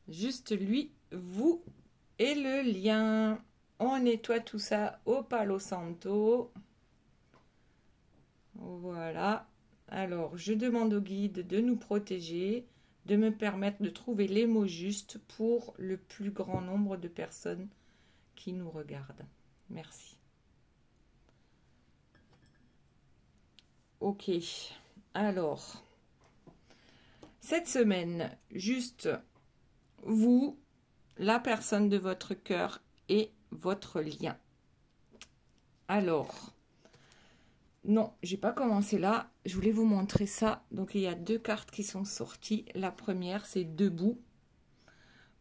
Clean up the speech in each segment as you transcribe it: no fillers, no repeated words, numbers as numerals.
Juste lui, vous et le lien. On nettoie tout ça au Palo Santo. Voilà. Alors, je demande au guide de nous protéger, de me permettre de trouver les mots justes pour le plus grand nombre de personnes qui nous regardent. Merci. Ok. Alors, cette semaine, juste vous, la personne de votre cœur et votre lien. Alors, non, j'ai pas commencé là. Je voulais vous montrer ça. Donc, il y a deux cartes qui sont sorties. La première, c'est debout.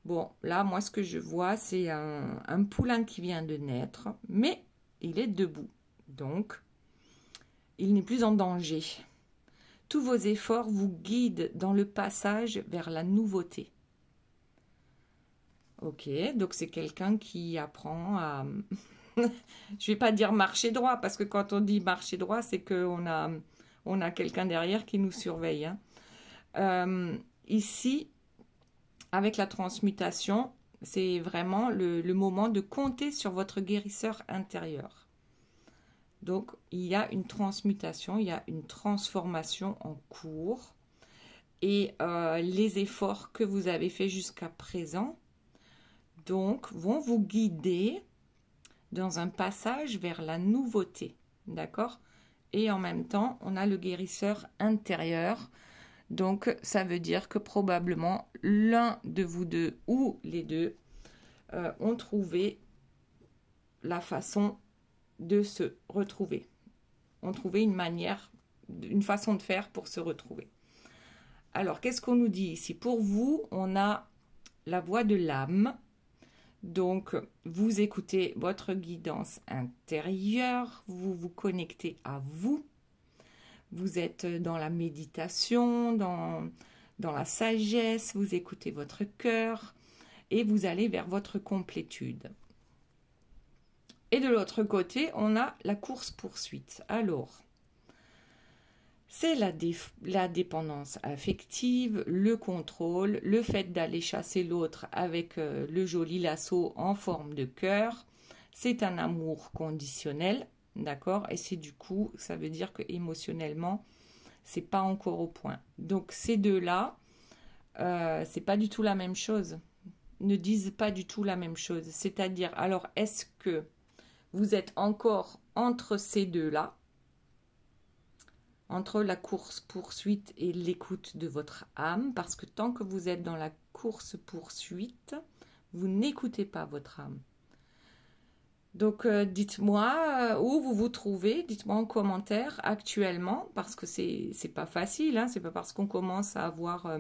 Bon, là, moi, ce que je vois, c'est un poulain qui vient de naître, mais il est debout. Donc, il n'est plus en danger. Tous vos efforts vous guident dans le passage vers la nouveauté. Ok, donc c'est quelqu'un qui apprend à... Je vais pas dire marcher droit, parce que quand on dit marcher droit, c'est qu'on a quelqu'un derrière qui nous surveille. Hein. Ici, avec la transmutation, c'est vraiment le moment de compter sur votre guérisseur intérieur. Donc, il y a une transmutation, il y a une transformation en cours. Et les efforts que vous avez faits jusqu'à présent, donc, vont vous guider dans un passage vers la nouveauté. D'accord? Et en même temps, on a le guérisseur intérieur. Donc, ça veut dire que probablement l'un de vous deux ou les deux ont trouvé la façon de se retrouver. Ont trouvé une manière, une façon de faire pour se retrouver. Alors, qu'est-ce qu'on nous dit ici? Pour vous, on a la voix de l'âme. Donc, vous écoutez votre guidance intérieure, vous vous connectez à vous. Vous êtes dans la méditation, dans la sagesse, vous écoutez votre cœur et vous allez vers votre complétude. Et de l'autre côté, on a la course-poursuite. Alors, c'est la dépendance affective, le contrôle, le fait d'aller chasser l'autre avec le joli lasso en forme de cœur. C'est un amour conditionnel, d'accord? Et c'est du coup, ça veut dire que émotionnellement, c'est pas encore au point. Donc ces deux-là, c'est pas du tout la même chose. Ne disent pas du tout la même chose. C'est-à-dire, alors est-ce que vous êtes encore entre ces deux-là, entre la course-poursuite et l'écoute de votre âme, parce que tant que vous êtes dans la course-poursuite, vous n'écoutez pas votre âme. Donc, dites-moi où vous vous trouvez, dites-moi en commentaire actuellement, parce que c'est pas facile, hein, c'est pas parce qu'on commence à avoir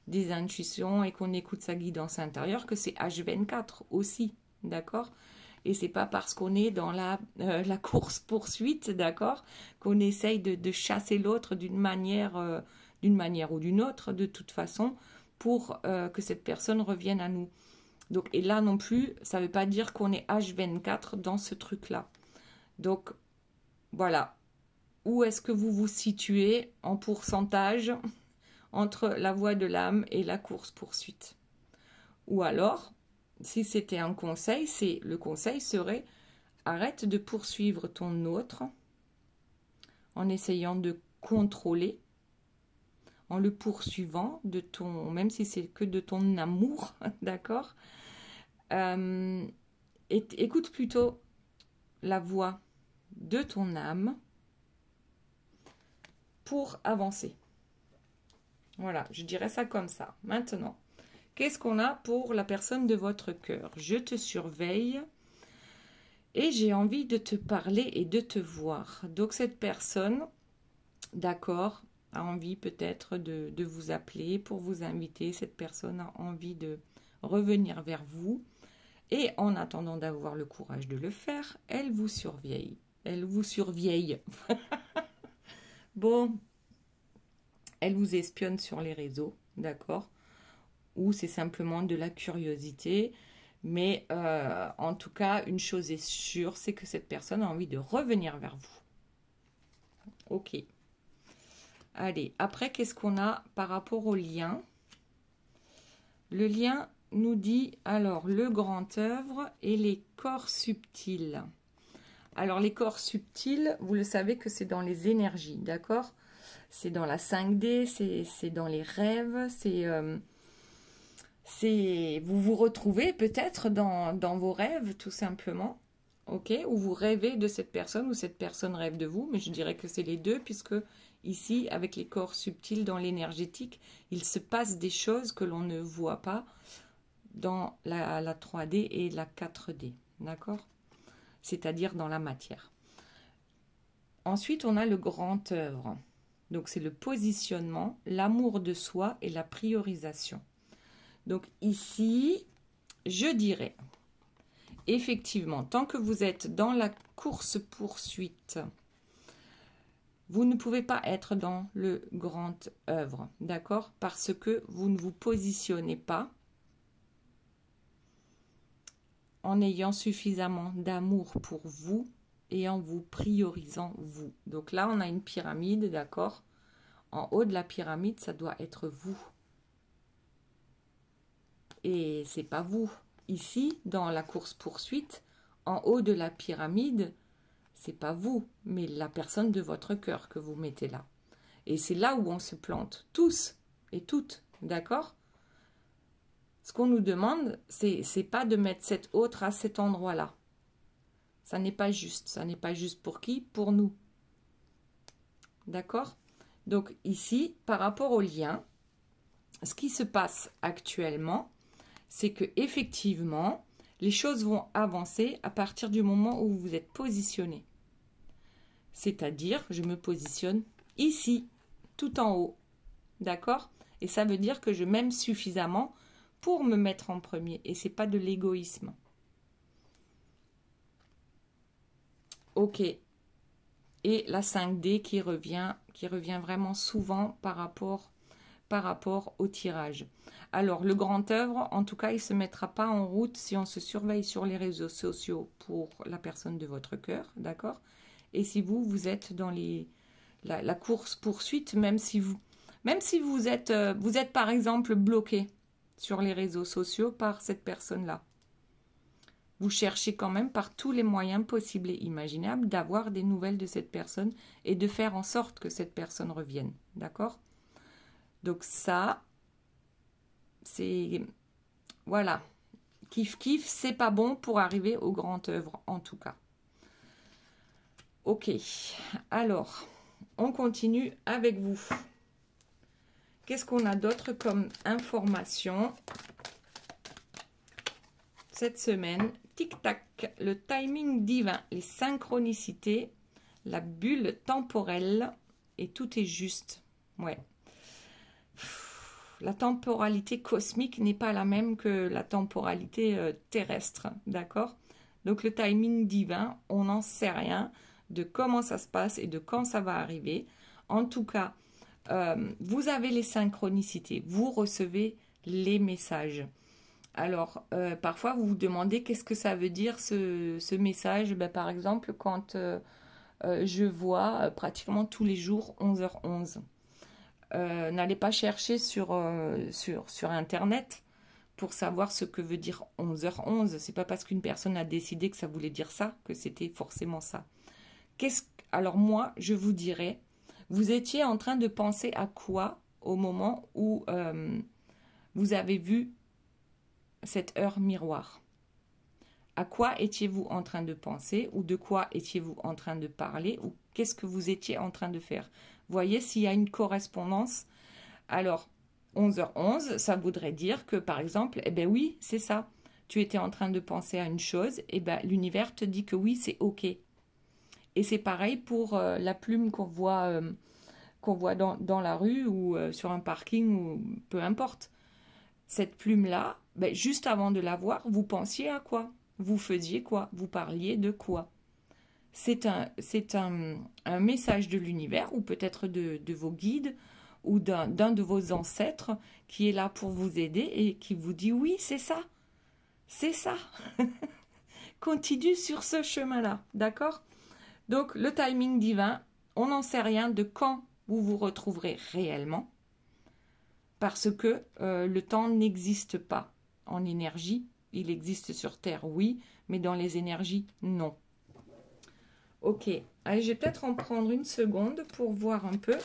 des intuitions et qu'on écoute sa guidance intérieure que c'est H24 aussi, d'accord? Et c'est pas parce qu'on est dans la course-poursuite, d'accord, qu'on essaye de chasser l'autre d'une manière ou d'une autre, de toute façon, pour que cette personne revienne à nous. Donc, et là non plus, ça ne veut pas dire qu'on est H24 dans ce truc-là. Donc, voilà. Où est-ce que vous vous situez en pourcentage entre la voie de l'âme et la course-poursuite? Ou alors, si c'était un conseil, le conseil serait arrête de poursuivre ton autre en essayant de contrôler, en le poursuivant de ton, même si c'est que de ton amour, d'accord? Écoute plutôt la voix de ton âme pour avancer. Voilà, je dirais ça comme ça. Maintenant, qu'est-ce qu'on a pour la personne de votre cœur? Je te surveille et j'ai envie de te parler et de te voir. Donc cette personne, d'accord, a envie peut-être de vous appeler pour vous inviter. Cette personne a envie de revenir vers vous. Et en attendant d'avoir le courage de le faire, elle vous surveille. Elle vous surveille. Bon, elle vous espionne sur les réseaux, d'accord? Ou c'est simplement de la curiosité. Mais en tout cas, une chose est sûre, c'est que cette personne a envie de revenir vers vous. Ok. Allez, après, qu'est-ce qu'on a par rapport au lien? Le lien nous dit alors le grand œuvre et les corps subtils. Alors les corps subtils, vous le savez que c'est dans les énergies, d'accord? C'est dans la 5D, c'est dans les rêves, vous vous retrouvez peut-être dans vos rêves tout simplement, ok? Ou vous rêvez de cette personne ou cette personne rêve de vous, mais je dirais que c'est les deux puisque ici avec les corps subtils dans l'énergétique, il se passe des choses que l'on ne voit pas dans la 3D et la 4D, d'accord? C'est-à-dire dans la matière. Ensuite, on a le grand œuvre. Donc, c'est le positionnement, l'amour de soi et la priorisation. Donc, ici, je dirais, effectivement, tant que vous êtes dans la course-poursuite, vous ne pouvez pas être dans le grand œuvre, d'accord? Parce que vous ne vous positionnez pas en ayant suffisamment d'amour pour vous et en vous priorisant vous. Donc là, on a une pyramide, d'accord? En haut de la pyramide, ça doit être vous. Et c'est pas vous. Ici, dans la course-poursuite, en haut de la pyramide, c'est pas vous, mais la personne de votre cœur que vous mettez là. Et c'est là où on se plante, tous et toutes, d'accord? Ce qu'on nous demande, c'est pas de mettre cet autre à cet endroit-là. Ça n'est pas juste. Ça n'est pas juste pour qui? Pour nous. D'accord? Donc ici, par rapport au lien, ce qui se passe actuellement, c'est que effectivement, les choses vont avancer à partir du moment où vous vous êtes positionné. C'est-à-dire, je me positionne ici, tout en haut. D'accord? Et ça veut dire que je m'aime suffisamment pour me mettre en premier. Et ce n'est pas de l'égoïsme. Ok. Et la 5D qui revient vraiment souvent par rapport au tirage. Alors, le grand œuvre, en tout cas, il ne se mettra pas en route si on se surveille sur les réseaux sociaux pour la personne de votre cœur, d'accord? Et si vous êtes dans la course-poursuite, même si vous êtes par exemple bloqué sur les réseaux sociaux par cette personne-là. Vous cherchez quand même par tous les moyens possibles et imaginables d'avoir des nouvelles de cette personne et de faire en sorte que cette personne revienne. D'accord? Donc ça, c'est... Voilà. Kiff kiff, c'est pas bon pour arriver au grand œuvre en tout cas. Ok. Alors, on continue avec vous. Qu'est-ce qu'on a d'autre comme information cette semaine? Tic-tac, le timing divin, les synchronicités, la bulle temporelle et tout est juste. Ouais. La temporalité cosmique n'est pas la même que la temporalité terrestre, d'accord? Donc le timing divin, on n'en sait rien de comment ça se passe et de quand ça va arriver. En tout cas, vous avez les synchronicités, vous recevez les messages. Alors, parfois, vous vous demandez qu'est-ce que ça veut dire ce message. Ben, par exemple, quand je vois pratiquement tous les jours 11h11. N'allez pas chercher sur Internet pour savoir ce que veut dire 11h11. C'est pas parce qu'une personne a décidé que ça voulait dire ça, que c'était forcément ça. Alors moi, je vous dirais, vous étiez en train de penser à quoi au moment où vous avez vu cette heure miroir? À quoi étiez-vous en train de penser ou de quoi étiez-vous en train de parler ou qu'est-ce que vous étiez en train de faire? Voyez s'il y a une correspondance. Alors, 11h11, ça voudrait dire que, par exemple, eh bien oui, c'est ça. Tu étais en train de penser à une chose, et bien l'univers te dit que oui, c'est OK. Et c'est pareil pour la plume qu'on voit dans la rue ou sur un parking ou peu importe. Cette plume-là, ben, juste avant de la voir, vous pensiez à quoi? Vous faisiez quoi? Vous parliez de quoi? C'est un message de l'univers ou peut-être de vos guides ou d'un de vos ancêtres qui est là pour vous aider et qui vous dit oui, c'est ça. C'est ça. Continue sur ce chemin-là, d'accord? Donc, le timing divin, on n'en sait rien de quand vous vous retrouverez réellement. parce que le temps n'existe pas en énergie. Il existe sur Terre, oui, mais dans les énergies, non. Ok, allez, je vais peut-être en prendre une seconde pour voir un peu.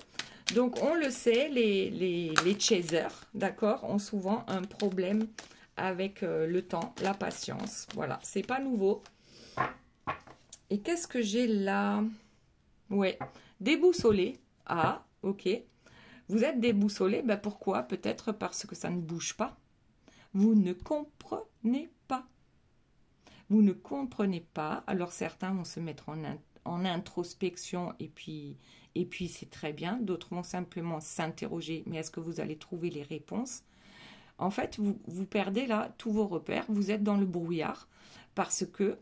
Donc, on le sait, les chasers, d'accord, ont souvent un problème avec le temps, la patience. Voilà, c'est pas nouveau. Et qu'est-ce que j'ai là? Ouais, déboussolé. Ah, ok. Vous êtes déboussolé, ben pourquoi? Peut-être parce que ça ne bouge pas. Vous ne comprenez pas. Vous ne comprenez pas. Alors certains vont se mettre en introspection et puis c'est très bien. D'autres vont simplement s'interroger, mais est-ce que vous allez trouver les réponses? En fait, vous perdez là tous vos repères. Vous êtes dans le brouillard parce que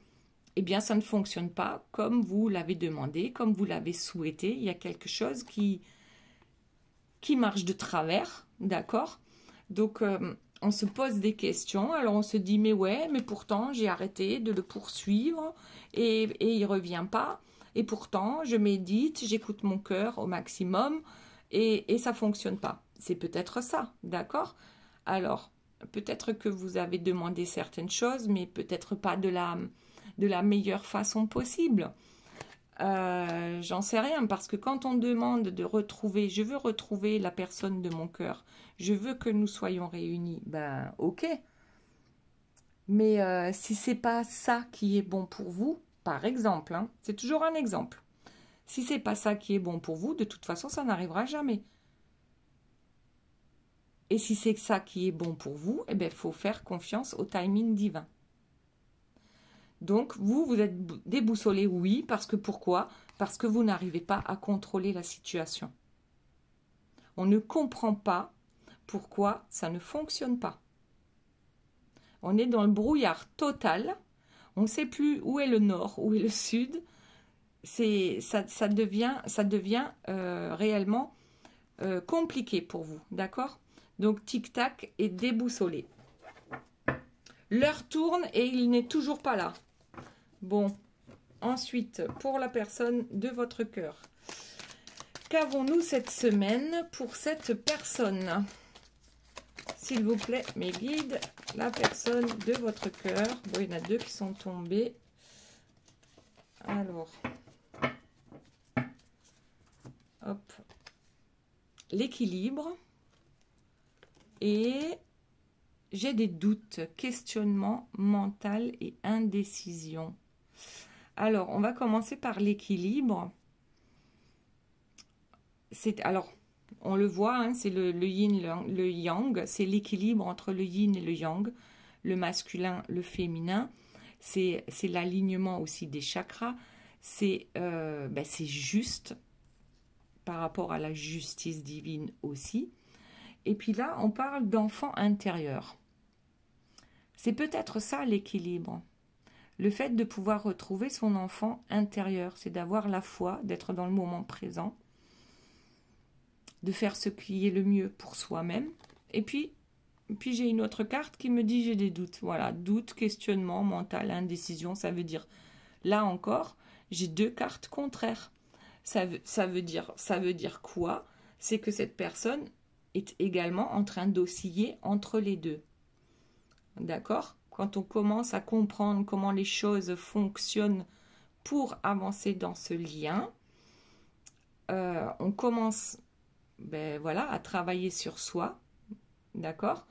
eh bien, ça ne fonctionne pas comme vous l'avez demandé, comme vous l'avez souhaité. Il y a quelque chose qui marche de travers, d'accord? Donc, on se pose des questions. Alors, on se dit, mais ouais, mais pourtant, j'ai arrêté de le poursuivre et il ne revient pas. Et pourtant, je médite, j'écoute mon cœur au maximum et ça ne fonctionne pas. C'est peut-être ça, d'accord? Alors, peut-être que vous avez demandé certaines choses, mais peut-être pas de la meilleure façon possible. J'en sais rien, parce que quand on demande de retrouver, je veux retrouver la personne de mon cœur, je veux que nous soyons réunis, ben ok. Mais si c'est pas ça qui est bon pour vous, par exemple, hein, c'est toujours un exemple. Si c'est pas ça qui est bon pour vous, de toute façon, ça n'arrivera jamais. Et si c'est ça qui est bon pour vous, eh bien, faut faire confiance au timing divin. Donc, vous êtes déboussolé, oui, parce que pourquoi? Parce que vous n'arrivez pas à contrôler la situation. On ne comprend pas pourquoi ça ne fonctionne pas. On est dans le brouillard total. On ne sait plus où est le nord, où est le sud. Ça devient réellement compliqué pour vous, d'accord? Donc, tic-tac est déboussolé. L'heure tourne et il n'est toujours pas là. Bon, ensuite, pour la personne de votre cœur, qu'avons-nous cette semaine pour cette personne? S'il vous plaît, mes guides, la personne de votre cœur. Bon, il y en a deux qui sont tombés. Alors, hop, l'équilibre et j'ai des doutes, questionnement mental et indécision. Alors, on va commencer par l'équilibre. Alors, on le voit, hein, c'est le yin, le yang. C'est l'équilibre entre le yin et le yang, le masculin, le féminin. C'est l'alignement aussi des chakras. C'est juste par rapport à la justice divine aussi. Et puis là, on parle d'enfant intérieur. C'est peut-être ça l'équilibre. Le fait de pouvoir retrouver son enfant intérieur, c'est d'avoir la foi, d'être dans le moment présent, de faire ce qui est le mieux pour soi-même. Et puis j'ai une autre carte qui me dit j'ai des doutes. Voilà, doute, questionnement, mental, indécision, ça veut dire, là encore, j'ai deux cartes contraires. Ça veut dire quoi? C'est que cette personne est également en train d'osciller entre les deux. D'accord? Quand on commence à comprendre comment les choses fonctionnent pour avancer dans ce lien, on commence à travailler sur soi, d'accord?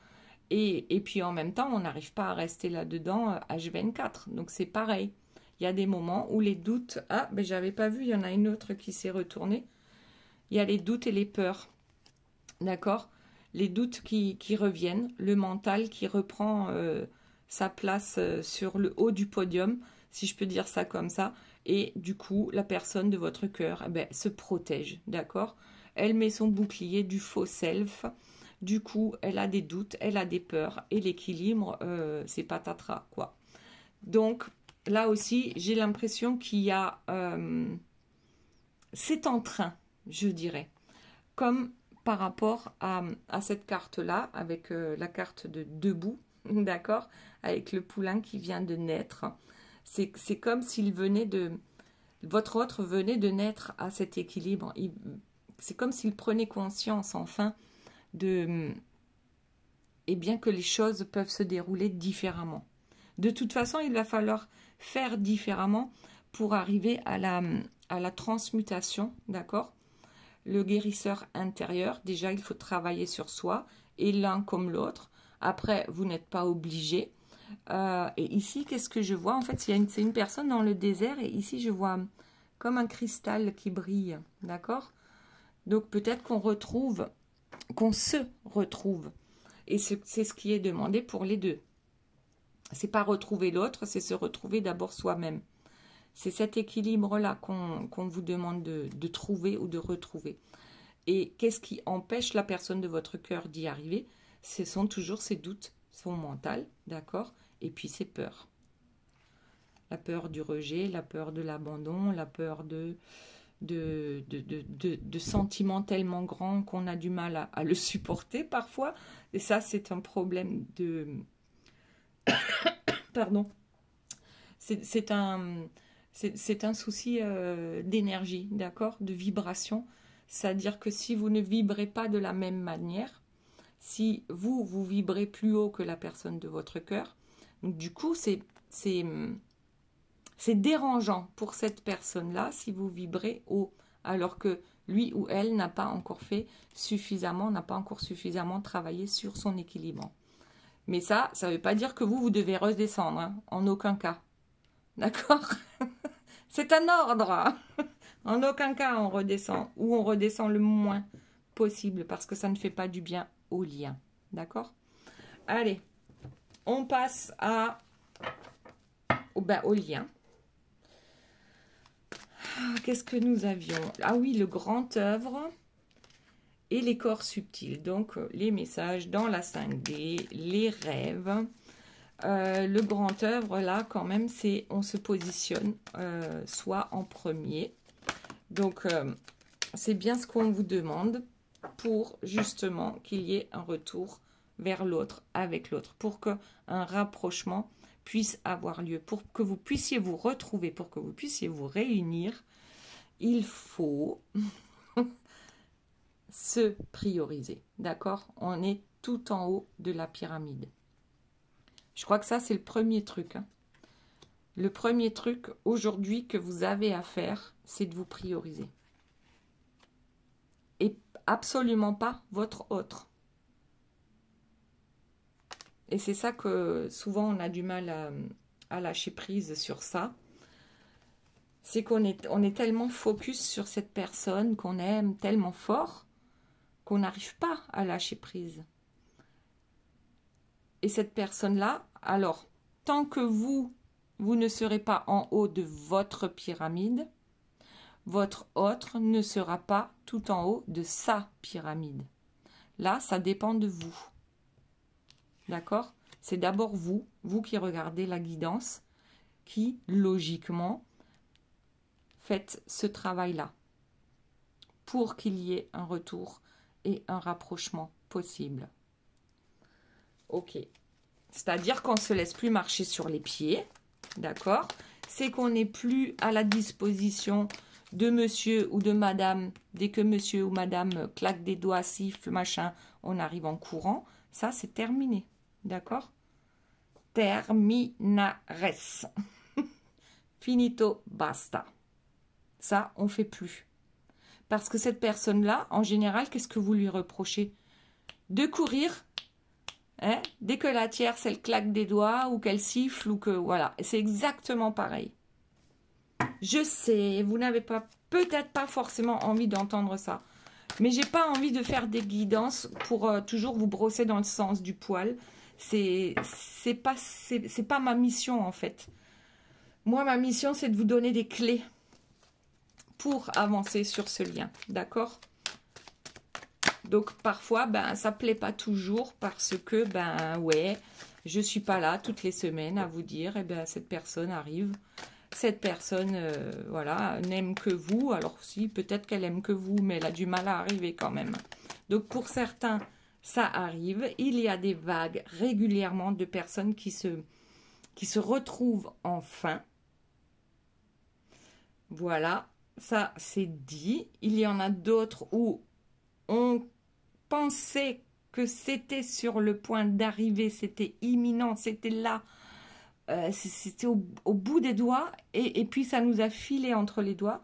Et puis en même temps, on n'arrive pas à rester là-dedans H24. Donc c'est pareil. Il y a des moments où les doutes... Ah, j'avais pas vu, il y en a une autre qui s'est retournée. Il y a les doutes et les peurs, d'accord? Les doutes qui reviennent, le mental qui reprend sa place sur le haut du podium, si je peux dire ça comme ça, et du coup, la personne de votre cœur se protège, d'accord? Elle met son bouclier du faux self, du coup, elle a des doutes, elle a des peurs, et l'équilibre, c'est patatras, quoi. Donc, là aussi, j'ai l'impression qu'il y a... c'est en train, je dirais, comme par rapport à cette carte-là, avec la carte de debout, d'accord, avec le poulain qui vient de naître. C'est comme s'il venait de... Votre autre venait de naître à cet équilibre. C'est comme s'il prenait conscience, enfin, de et bien que les choses peuvent se dérouler différemment. De toute façon, il va falloir faire différemment pour arriver à la transmutation, d'accord? Le guérisseur intérieur, déjà, il faut travailler sur soi, et l'un comme l'autre. Après, vous n'êtes pas obligé. Et ici, qu'est-ce que je vois? En fait, c'est une personne dans le désert, et ici, je vois comme un cristal qui brille, d'accord? Donc, peut-être qu'on se retrouve. Et c'est ce qui est demandé pour les deux. C'est pas retrouver l'autre, c'est se retrouver d'abord soi-même. C'est cet équilibre-là qu'on vous demande de trouver ou de retrouver. Et qu'est-ce qui empêche la personne de votre cœur d'y arriver? Ce sont toujours ses doutes, son mental, d'accord? Et puis ses peurs. La peur du rejet, la peur de l'abandon, la peur de sentiments tellement grands qu'on a du mal à le supporter parfois. Et ça, c'est un problème de... Pardon. C'est un souci d'énergie, d'accord? De vibration. C'est-à-dire que si vous ne vibrez pas de la même manière, si vous vibrez plus haut que la personne de votre cœur, donc du coup, c'est dérangeant pour cette personne-là si vous vibrez haut, alors que lui ou elle n'a pas encore fait suffisamment, n'a pas encore suffisamment travaillé sur son équilibre. Mais ça ne veut pas dire que vous devez redescendre, hein, en aucun cas. D'accord? C'est un ordre. En aucun cas on redescend, ou on redescend le moins possible, parce que ça ne fait pas du bien au lien. D'accord? Allez, on passe au lien. Qu'est-ce que nous avions? Ah oui, le grand œuvre et les corps subtils. Donc, les messages dans la 5D, les rêves. Le grand œuvre, là, quand même, c'est on se positionne soit en premier. Donc, c'est bien ce qu'on vous demande pour, justement, qu'il y ait un retour vers l'autre, avec l'autre, pour qu'un rapprochement puisse avoir lieu, pour que vous puissiez vous retrouver, pour que vous puissiez vous réunir. Il faut se prioriser, d'accord? On est tout en haut de la pyramide. Je crois que ça, c'est le premier truc. Hein. Le premier truc aujourd'hui que vous avez à faire, c'est de vous prioriser. Et absolument pas votre autre. Et c'est ça que souvent on a du mal à lâcher prise sur ça. C'est qu'on est tellement focus sur cette personne qu'on aime tellement fort qu'on n'arrive pas à lâcher prise. Et cette personne-là, alors, tant que vous ne serez pas en haut de votre pyramide, votre autre ne sera pas tout en haut de sa pyramide. Là, ça dépend de vous. D'accord? C'est d'abord vous qui regardez la guidance, qui, logiquement, faites ce travail-là pour qu'il y ait un retour et un rapprochement possible. Ok. C'est-à-dire qu'on ne se laisse plus marcher sur les pieds. D'accord? C'est qu'on n'est plus à la disposition de monsieur ou de madame. Dès que monsieur ou madame claque des doigts, siffle, machin, on arrive en courant. Ça, c'est terminé. D'accord? Terminares. Finito, basta. Ça, on ne fait plus. Parce que cette personne-là, en général, qu'est-ce que vous lui reprochez? De courir, hein, dès que la tierce, elle claque des doigts ou qu'elle siffle ou que... Voilà, c'est exactement pareil. Je sais, vous n'avez pas, peut-être pas forcément envie d'entendre ça. Mais j'ai pas envie de faire des guidances pour toujours vous brosser dans le sens du poil. C'est pas ma mission, en fait. Moi, ma mission, c'est de vous donner des clés pour avancer sur ce lien. D'accord? Donc, parfois, ben, ça ne plaît pas toujours parce que, ben, ouais, je ne suis pas là toutes les semaines à vous dire, eh ben, cette personne arrive. Cette personne, voilà, n'aime que vous. Alors, si, peut-être qu'elle aime que vous, mais elle a du mal à arriver quand même. Donc, pour certains, ça arrive. Il y a des vagues régulièrement de personnes qui se retrouvent enfin. Voilà, ça, c'est dit. Il y en a d'autres où on pensait que c'était sur le point d'arriver, c'était imminent, c'était là, c'était au bout des doigts, et puis ça nous a filé entre les doigts.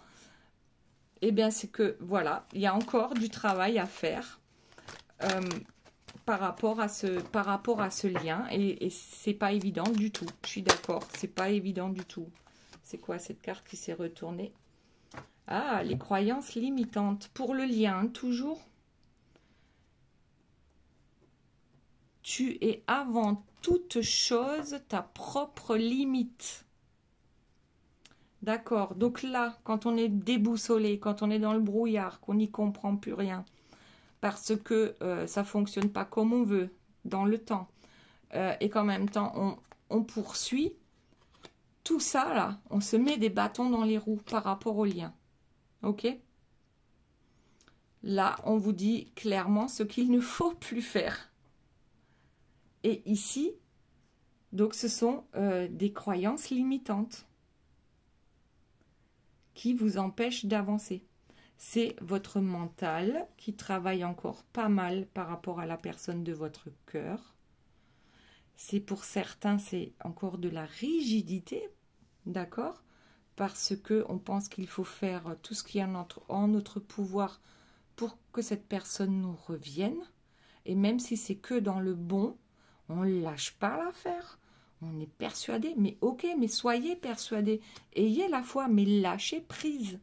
Eh bien, c'est que, voilà, il y a encore du travail à faire par rapport à ce lien, et c'est pas évident du tout. Je suis d'accord, c'est pas évident du tout. C'est quoi cette carte qui s'est retournée? Ah, les croyances limitantes. Pour le lien, toujours. Tu es avant toute chose ta propre limite. D'accord. Donc là, quand on est déboussolé, quand on est dans le brouillard, qu'on n'y comprend plus rien, parce que ça ne fonctionne pas comme on veut, dans le temps, et qu'en même temps, on poursuit, tout ça, là, on se met des bâtons dans les roues par rapport au lien. Ok? Là, on vous dit clairement ce qu'il ne faut plus faire. Et ici, donc ce sont des croyances limitantes qui vous empêchent d'avancer. C'est votre mental qui travaille encore pas mal par rapport à la personne de votre cœur. C'est pour certains, c'est encore de la rigidité, d'accord? Parce qu'on pense qu'il faut faire tout ce qui est en notre pouvoir pour que cette personne nous revienne. Et même si c'est que dans le bon, on ne lâche pas l'affaire. On est persuadé, mais ok, mais soyez persuadés. Ayez la foi, mais lâchez prise.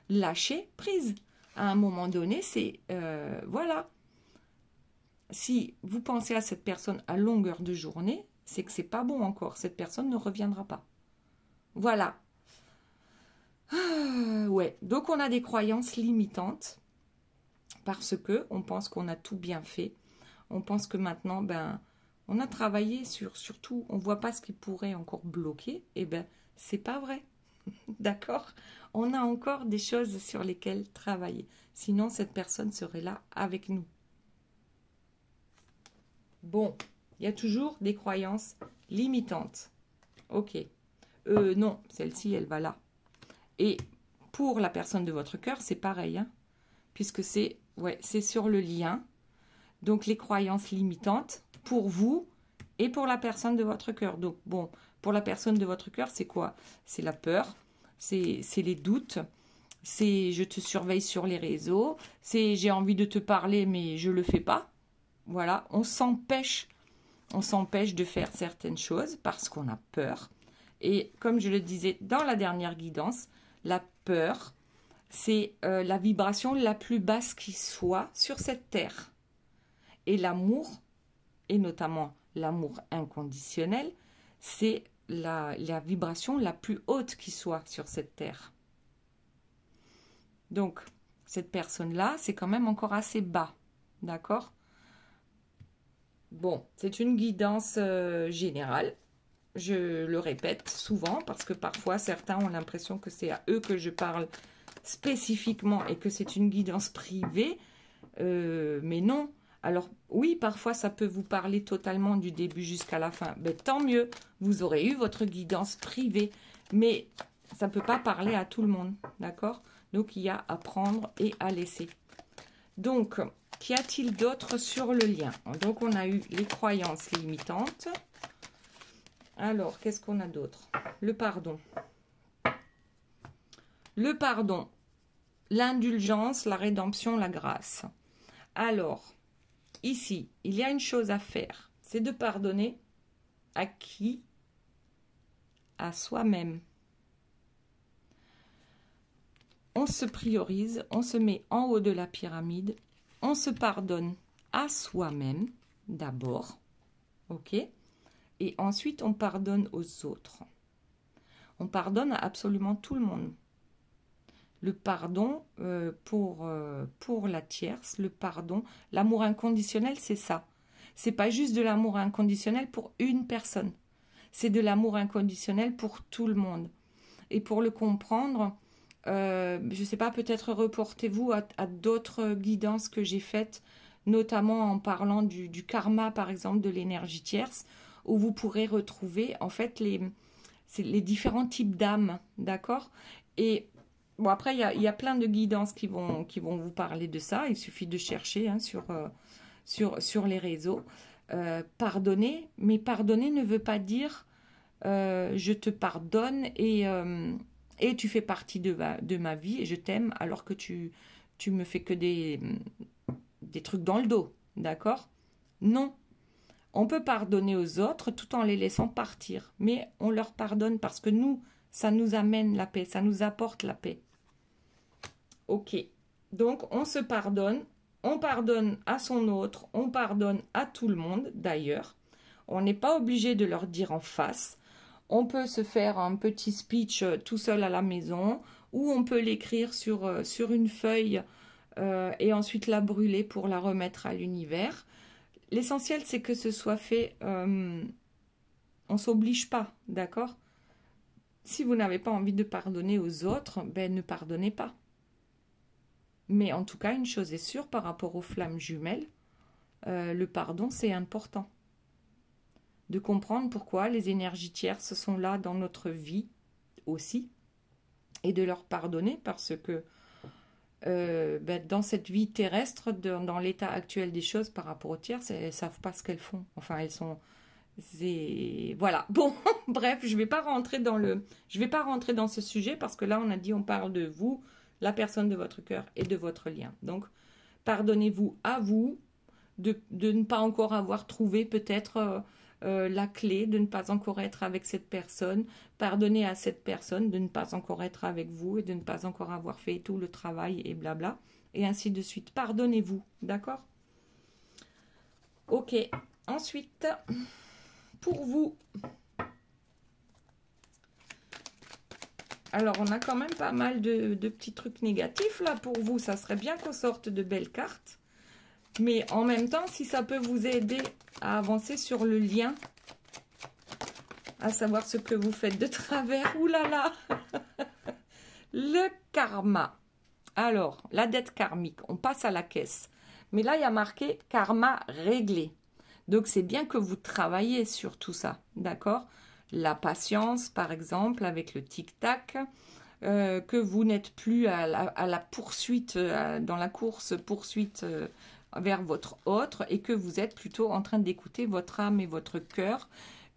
Lâchez prise. À un moment donné, c'est... voilà. Si vous pensez à cette personne à longueur de journée, c'est que c'est pas bon encore. Cette personne ne reviendra pas. Voilà. Ouais. Donc, on a des croyances limitantes parce que on pense qu'on a tout bien fait. On pense que maintenant, ben... on a travaillé surtout, on ne voit pas ce qui pourrait encore bloquer. Eh bien, c'est pas vrai. D'accord? On a encore des choses sur lesquelles travailler. Sinon, cette personne serait là avec nous. Bon, il y a toujours des croyances limitantes. Ok. Non, celle-ci, elle va là. Et pour la personne de votre cœur, c'est pareil. Hein, puisque c'est sur le lien. Donc, les croyances limitantes pour vous et pour la personne de votre cœur. Donc, bon, pour la personne de votre cœur, c'est quoi? C'est la peur, c'est les doutes, c'est je te surveille sur les réseaux, c'est j'ai envie de te parler mais je ne le fais pas. Voilà, on s'empêche de faire certaines choses parce qu'on a peur. Et comme je le disais dans la dernière guidance, la peur, c'est la vibration la plus basse qui soit sur cette terre. Et l'amour, et notamment l'amour inconditionnel, c'est la vibration la plus haute qui soit sur cette terre. Donc, cette personne-là, c'est quand même encore assez bas. D'accord? Bon, c'est une guidance générale. Je le répète souvent parce que parfois, certains ont l'impression que c'est à eux que je parle spécifiquement et que c'est une guidance privée. Mais non. Alors, oui, parfois, ça peut vous parler totalement du début jusqu'à la fin. Mais tant mieux, vous aurez eu votre guidance privée. Mais ça ne peut pas parler à tout le monde, d'accord? Donc, il y a à prendre et à laisser. Donc, qu'y a-t-il d'autre sur le lien? Donc, on a eu les croyances limitantes. Alors, qu'est-ce qu'on a d'autre? Le pardon. Le pardon, l'indulgence, la rédemption, la grâce. Alors... ici, il y a une chose à faire, c'est de pardonner à qui? À soi-même. On se priorise, on se met en haut de la pyramide, on se pardonne à soi-même d'abord, ok? Et ensuite, on pardonne aux autres. On pardonne à absolument tout le monde. Le pardon pour la tierce, le pardon, l'amour inconditionnel, c'est ça. C'est pas juste de l'amour inconditionnel pour une personne. C'est de l'amour inconditionnel pour tout le monde. Et pour le comprendre, je ne sais pas, peut-être reportez-vous à d'autres guidances que j'ai faites, notamment en parlant du karma, par exemple, de l'énergie tierce, où vous pourrez retrouver, en fait, les différents types d'âmes, d'accord? Et bon, après, il y a plein de guidances qui vont vous parler de ça. Il suffit de chercher hein, sur les réseaux. Pardonner, mais pardonner ne veut pas dire je te pardonne et tu fais partie de ma vie et je t'aime alors que tu me fais que des trucs dans le dos, d'accord? Non. On peut pardonner aux autres tout en les laissant partir, mais on leur pardonne parce que nous, ça nous amène la paix, ça nous apporte la paix. Ok, donc on se pardonne, on pardonne à son autre, on pardonne à tout le monde d'ailleurs. On n'est pas obligé de leur dire en face. On peut se faire un petit speech tout seul à la maison ou on peut l'écrire sur une feuille et ensuite la brûler pour la remettre à l'univers. L'essentiel, c'est que ce soit fait, on ne s'oblige pas, d'accord? Si vous n'avez pas envie de pardonner aux autres, ben ne pardonnez pas. Mais en tout cas, une chose est sûre par rapport aux flammes jumelles, le pardon, c'est important. De comprendre pourquoi les énergies tierces sont là dans notre vie aussi, et de leur pardonner parce que dans cette vie terrestre, dans l'état actuel des choses par rapport aux tierces, elles ne savent pas ce qu'elles font. Enfin, elles sont... Voilà. Bon, bref, je ne vais pas rentrer dans ce sujet parce que là, on a dit on parle de vous, la personne de votre cœur et de votre lien. Donc, pardonnez-vous à vous de ne pas encore avoir trouvé peut-être la clé, de ne pas encore être avec cette personne. Pardonnez à cette personne de ne pas encore être avec vous et de ne pas encore avoir fait tout le travail et blabla. Et ainsi de suite. Pardonnez-vous, d'accord? Ok. Ensuite, pour vous... Alors, on a quand même pas mal de petits trucs négatifs là pour vous. Ça serait bien qu'on sorte de belles cartes. Mais en même temps, si ça peut vous aider à avancer sur le lien, à savoir ce que vous faites de travers. Ouh là là. Le karma. Alors, la dette karmique, on passe à la caisse. Mais là, il y a marqué karma réglé. Donc, c'est bien que vous travaillez sur tout ça, d'accord? La patience, par exemple, avec le tic-tac, que vous n'êtes plus à la poursuite, dans la course-poursuite vers votre autre et que vous êtes plutôt en train d'écouter votre âme et votre cœur,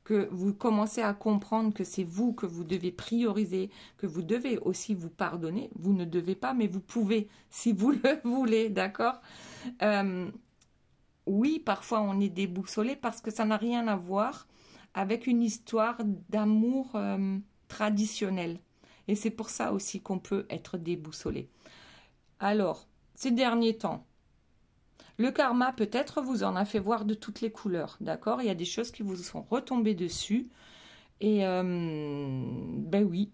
que vous commencez à comprendre que c'est vous que vous devez prioriser, que vous devez aussi vous pardonner. Vous ne devez pas, mais vous pouvez si vous le voulez, d'accord? Oui, parfois on est déboussolé parce que ça n'a rien à voir avec une histoire d'amour traditionnelle. Et c'est pour ça aussi qu'on peut être déboussolé. Alors, ces derniers temps, le karma, peut-être, vous en a fait voir de toutes les couleurs, d'accord? Il y a des choses qui vous sont retombées dessus. Et, ben oui,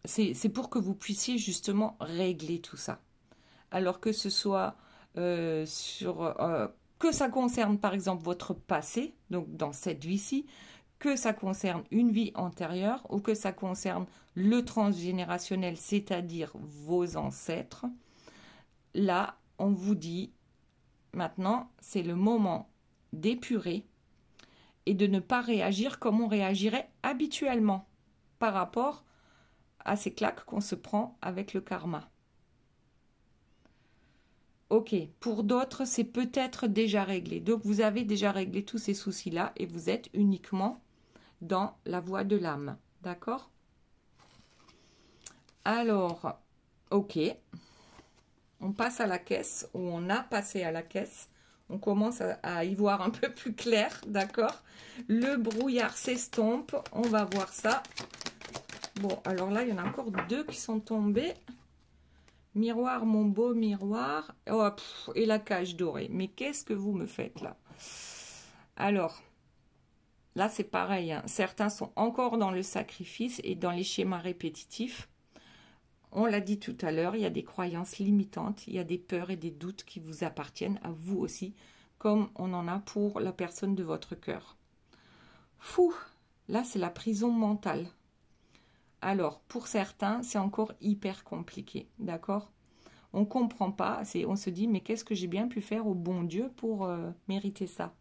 c'est pour que vous puissiez justement régler tout ça. Alors que ce soit que ça concerne, par exemple, votre passé, donc dans cette vie-ci, que ça concerne une vie antérieure ou que ça concerne le transgénérationnel, c'est-à-dire vos ancêtres, là, on vous dit... Maintenant, c'est le moment d'épurer et de ne pas réagir comme on réagirait habituellement par rapport à ces claques qu'on se prend avec le karma. Ok, pour d'autres, c'est peut-être déjà réglé. Donc, vous avez déjà réglé tous ces soucis-là et vous êtes uniquement dans la voie de l'âme. D'accord? Alors, ok. On passe à la caisse, ou on a passé à la caisse. On commence à y voir un peu plus clair, d'accord? Le brouillard s'estompe. On va voir ça. Bon, alors là, il y en a encore deux qui sont tombés. Miroir, mon beau miroir. Oh, et la cage dorée. Mais qu'est-ce que vous me faites là? Alors, là, c'est pareil. Hein. Certains sont encore dans le sacrifice et dans les schémas répétitifs. On l'a dit tout à l'heure, il y a des croyances limitantes, il y a des peurs et des doutes qui vous appartiennent à vous aussi, comme on en a pour la personne de votre cœur. Fou, là c'est la prison mentale. Alors, pour certains, c'est encore hyper compliqué, d'accord? On ne comprend pas, on se dit, mais qu'est-ce que j'ai bien pu faire au bon Dieu pour mériter ça?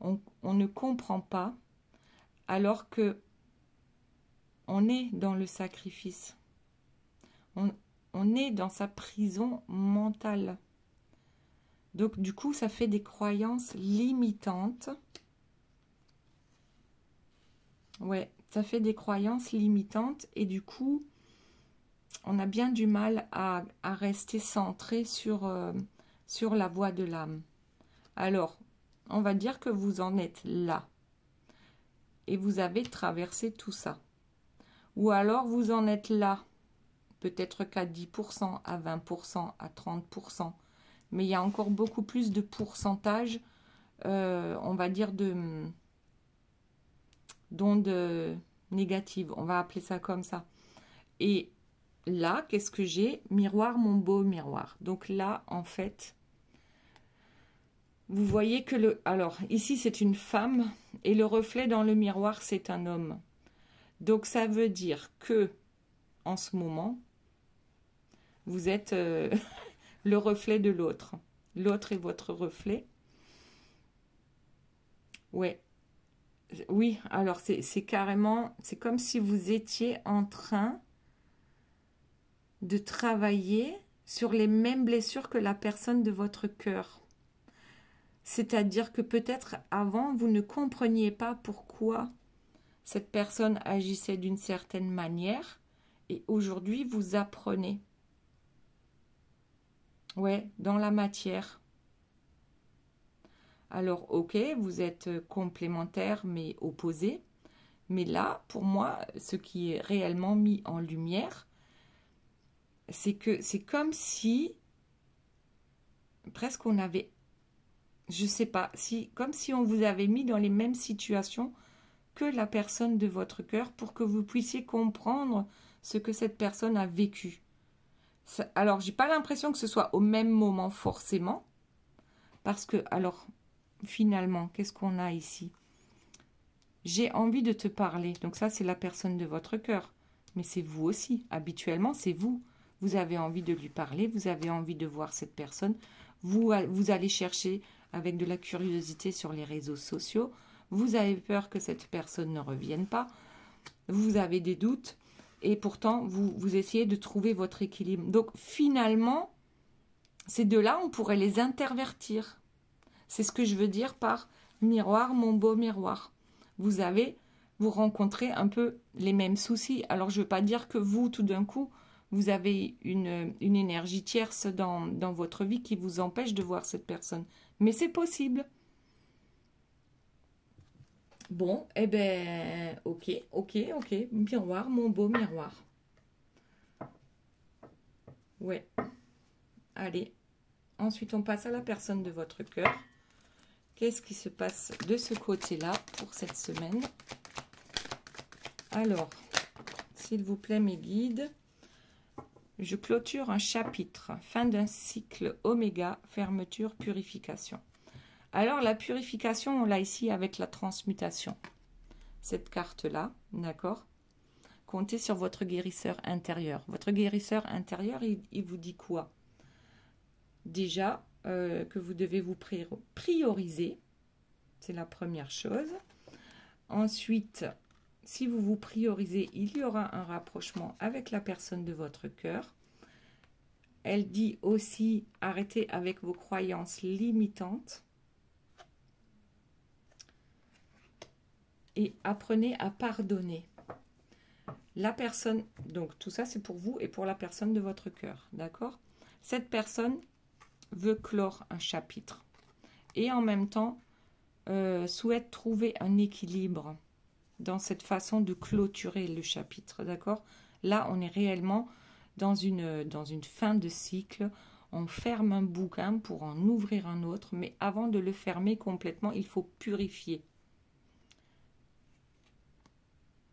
On ne comprend pas, alors que on est dans le sacrifice. On est dans sa prison mentale. Donc, du coup, ça fait des croyances limitantes. Ouais, ça fait des croyances limitantes et du coup, on a bien du mal à rester centré sur la voie de l'âme. Alors, on va dire que vous en êtes là et vous avez traversé tout ça. Ou alors, vous en êtes là, peut-être qu'à 10%, à 20%, à 30%. Mais il y a encore beaucoup plus de pourcentage, on va dire, d'ondes négatives. On va appeler ça comme ça. Et là, qu'est-ce que j'ai? Miroir, mon beau miroir. Donc là, en fait, vous voyez que alors, ici, c'est une femme et le reflet dans le miroir, c'est un homme. Donc, ça veut dire que, en ce moment, vous êtes le reflet de l'autre. L'autre est votre reflet. Ouais. Oui, alors c'est carrément, c'est comme si vous étiez en train de travailler sur les mêmes blessures que la personne de votre cœur. C'est-à-dire que peut-être avant, vous ne compreniez pas pourquoi cette personne agissait d'une certaine manière et aujourd'hui, vous apprenez. Ouais, dans la matière. Alors, ok, vous êtes complémentaires mais opposés. Mais là, pour moi, ce qui est réellement mis en lumière, c'est que c'est comme si, presque on avait, je sais pas, comme si on vous avait mis dans les mêmes situations que la personne de votre cœur pour que vous puissiez comprendre ce que cette personne a vécu. Alors, j'ai pas l'impression que ce soit au même moment forcément, parce que, alors, finalement, qu'est-ce qu'on a ici? J'ai envie de te parler. Donc ça, c'est la personne de votre cœur. Mais c'est vous aussi. Habituellement, c'est vous. Vous avez envie de lui parler, vous avez envie de voir cette personne. Vous allez chercher avec de la curiosité sur les réseaux sociaux. Vous avez peur que cette personne ne revienne pas. Vous avez des doutes. Et pourtant, vous essayez de trouver votre équilibre. Donc finalement, ces deux-là, on pourrait les intervertir. C'est ce que je veux dire par miroir, mon beau miroir. Vous rencontrez un peu les mêmes soucis. Alors, je ne veux pas dire que vous, tout d'un coup, vous avez une énergie tierce dans votre vie qui vous empêche de voir cette personne. Mais c'est possible. Bon, eh ben, ok. Miroir, mon beau miroir. Ouais. Allez. Ensuite, on passe à la personne de votre cœur. Qu'est-ce qui se passe de ce côté-là pour cette semaine? Alors, s'il vous plaît, mes guides, je clôture un chapitre. Fin d'un cycle oméga, fermeture, purification. Alors, la purification, on l'a ici avec la transmutation. Cette carte-là, d'accord? Comptez sur votre guérisseur intérieur. Votre guérisseur intérieur, il vous dit quoi? Déjà, que vous devez vous prioriser. C'est la première chose. Ensuite, si vous vous priorisez, il y aura un rapprochement avec la personne de votre cœur. Elle dit aussi, arrêtez avec vos croyances limitantes. Et apprenez à pardonner. La personne, donc tout ça c'est pour vous et pour la personne de votre cœur, d'accord? Cette personne veut clore un chapitre et en même temps souhaite trouver un équilibre dans cette façon de clôturer le chapitre, d'accord? Là, on est réellement dans une fin de cycle. On ferme un bouquin pour en ouvrir un autre, mais avant de le fermer complètement, il faut purifier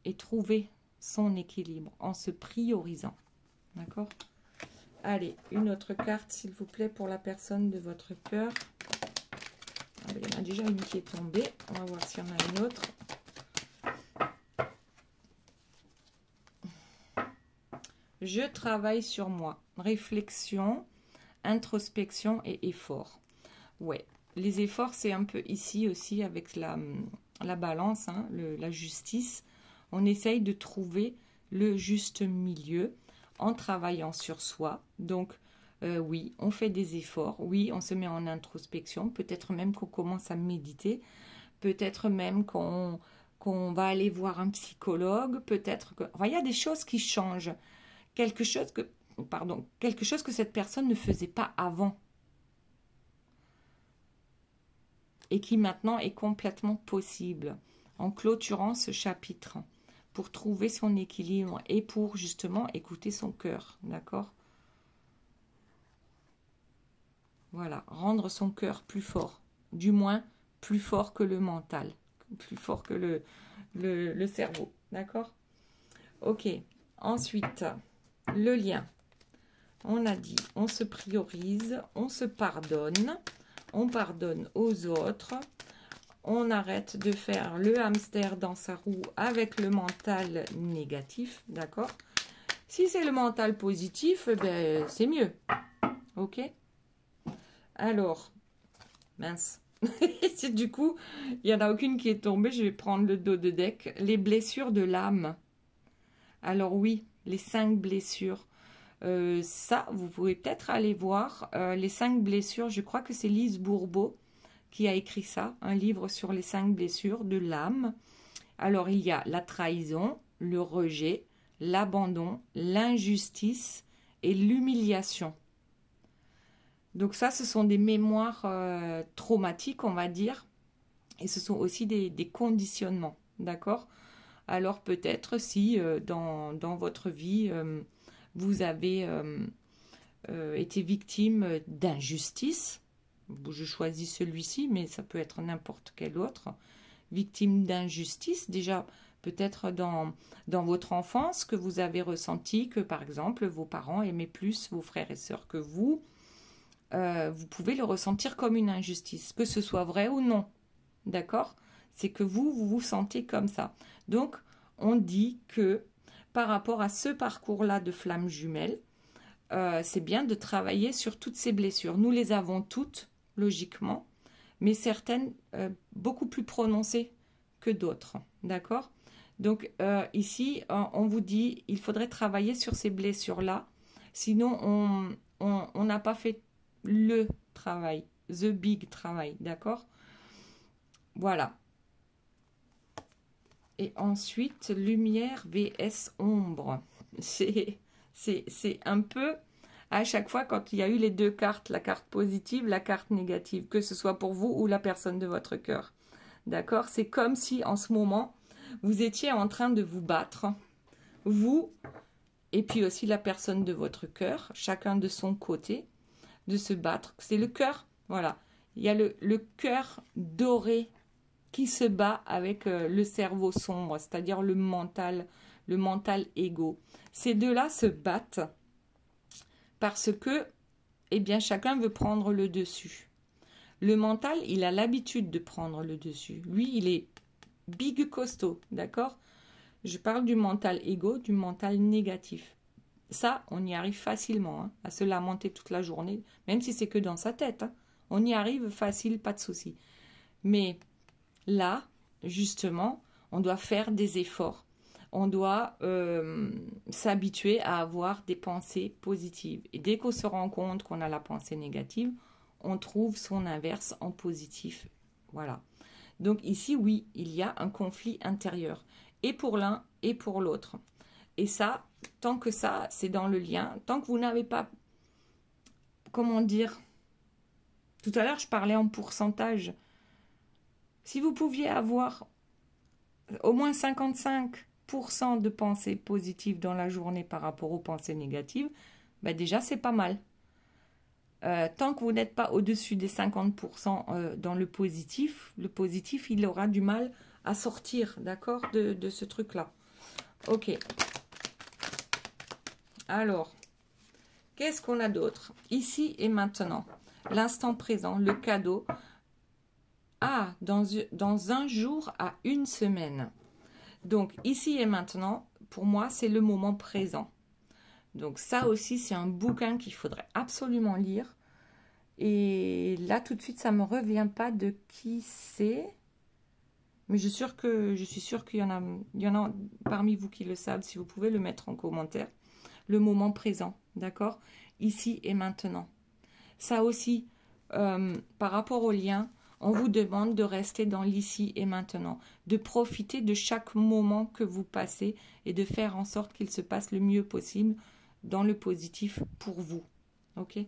et trouver son équilibre en se priorisant, d'accord? Allez, une autre carte, s'il vous plaît, pour la personne de votre cœur. Il y en a déjà une qui est tombée. On va voir s'il y en a une autre. Je travaille sur moi. Réflexion, introspection et effort. Ouais, les efforts, c'est un peu ici aussi avec la balance, hein, la justice. On essaye de trouver le juste milieu en travaillant sur soi. Donc, Oui, on fait des efforts. Oui, on se met en introspection. Peut-être même qu'on commence à méditer. Peut-être même qu'on va aller voir un psychologue. Peut-être que... Enfin, il y a des choses qui changent. Quelque chose que cette personne ne faisait pas avant. Et qui maintenant est complètement possible. En clôturant ce chapitre. Pour trouver son équilibre et pour justement écouter son cœur. D'accord ? Voilà, rendre son cœur plus fort. Du moins, plus fort que le mental. Plus fort que le cerveau. D'accord ? Ok. Ensuite, le lien. On a dit, on se priorise, on se pardonne. On pardonne aux autres. On arrête de faire le hamster dans sa roue avec le mental négatif. D'accord ? Si c'est le mental positif, ben, c'est mieux. Ok ? Alors, mince. Du coup, il n'y en a aucune qui est tombée. Je vais prendre le dos de deck. Les blessures de l'âme. Alors oui, les 5 blessures. Ça, vous pouvez peut-être aller voir. Les 5 blessures, je crois que c'est Lise Bourbeau qui a écrit ça. Un livre sur les 5 blessures de l'âme. Alors, il y a la trahison, le rejet, l'abandon, l'injustice et l'humiliation. Donc ça, ce sont des mémoires traumatiques, on va dire. Et ce sont aussi des conditionnements, d'accord ? Alors peut-être si dans votre vie, vous avez été victime d'injustice. Je choisis celui-ci, mais ça peut être n'importe quel autre. Victime d'injustice, déjà peut-être dans votre enfance, que vous avez ressenti que par exemple, vos parents aimaient plus vos frères et sœurs que vous. Vous pouvez le ressentir comme une injustice, que ce soit vrai ou non, d'accord ? C'est que vous vous sentez comme ça. Donc, on dit que par rapport à ce parcours-là de flamme jumelle, c'est bien de travailler sur toutes ces blessures. Nous les avons toutes, logiquement, mais certaines beaucoup plus prononcées que d'autres, d'accord ? Donc, ici, on vous dit, il faudrait travailler sur ces blessures-là, sinon on n'a pas fait le travail, the big travail, d'accord? Voilà. Et ensuite, lumière vs ombre. C'est un peu, à chaque fois, quand il y a eu les deux cartes, la carte positive, la carte négative, que ce soit pour vous ou la personne de votre cœur. D'accord? C'est comme si, en ce moment, vous étiez en train de vous battre, vous, et puis aussi la personne de votre cœur, chacun de son côté, de se battre. C'est le cœur, voilà. Il y a le cœur doré qui se bat avec le cerveau sombre, c'est-à-dire le mental égo. Ces deux-là se battent parce que, eh bien, chacun veut prendre le dessus. Le mental, il a l'habitude de prendre le dessus. Lui, il est big costaud, d'accord? Je parle du mental égo, du mental négatif. Ça, on y arrive facilement, hein, à se lamenter toute la journée, même si c'est que dans sa tête. Hein. On y arrive facile, pas de souci. Mais là, justement, on doit faire des efforts. On doit s'habituer à avoir des pensées positives. Et dès qu'on se rend compte qu'on a la pensée négative, on trouve son inverse en positif. Voilà. Donc ici, oui, il y a un conflit intérieur. Et pour l'un et pour l'autre. Et ça, tant que ça, c'est dans le lien, tant que vous n'avez pas, comment dire, tout à l'heure, je parlais en pourcentage. Si vous pouviez avoir au moins 55% de pensées positives dans la journée par rapport aux pensées négatives, ben déjà, c'est pas mal. Tant que vous n'êtes pas au-dessus des 50% dans le positif, il aura du mal à sortir, d'accord, de ce truc-là. Ok. Alors, qu'est-ce qu'on a d'autre? Ici et maintenant, l'instant présent, le cadeau. Ah, dans un jour à une semaine. Donc, ici et maintenant, pour moi, c'est le moment présent. Donc, ça aussi, c'est un bouquin qu'il faudrait absolument lire. Et là, tout de suite, ça ne me revient pas de qui c'est. Mais je suis sûre qu'il y en a parmi vous qui le savent. Si vous pouvez le mettre en commentaire. Le moment présent, d'accord? ici et maintenant. Ça aussi, par rapport au lien, on vous demande de rester dans l'ici et maintenant, de profiter de chaque moment que vous passez et de faire en sorte qu'il se passe le mieux possible dans le positif pour vous. Ok?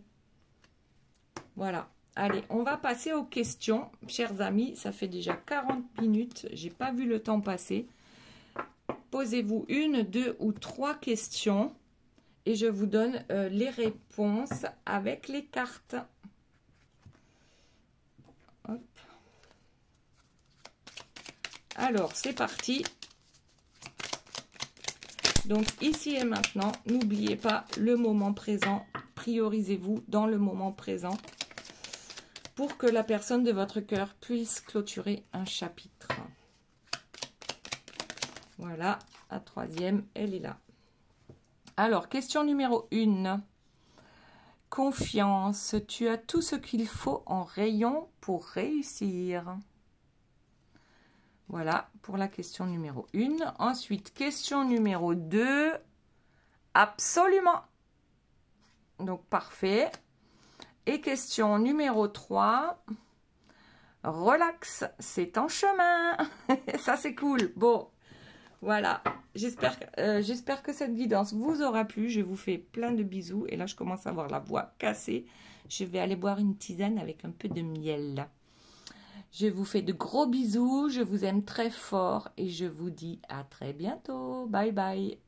Voilà. Allez, on va passer aux questions. Chers amis, ça fait déjà 40 minutes. J'ai pas vu le temps passer. Posez-vous 1, 2 ou 3 questions et je vous donne les réponses avec les cartes. Hop. Alors, c'est parti. Donc, ici et maintenant, n'oubliez pas le moment présent. Priorisez-vous dans le moment présent pour que la personne de votre cœur puisse clôturer un chapitre. Voilà, la troisième, elle est là. Alors, question numéro 1. Confiance, tu as tout ce qu'il faut en rayon pour réussir. Voilà, pour la question numéro 1. Ensuite, question numéro 2. Absolument. Donc, parfait. Et question numéro 3. Relax, c'est en chemin. Ça, c'est cool. Bon, voilà. J'espère que cette guidance vous aura plu. Je vous fais plein de bisous. Et là, je commence à avoir la voix cassée. Je vais aller boire une tisane avec un peu de miel. Je vous fais de gros bisous. Je vous aime très fort. Et je vous dis à très bientôt. Bye bye.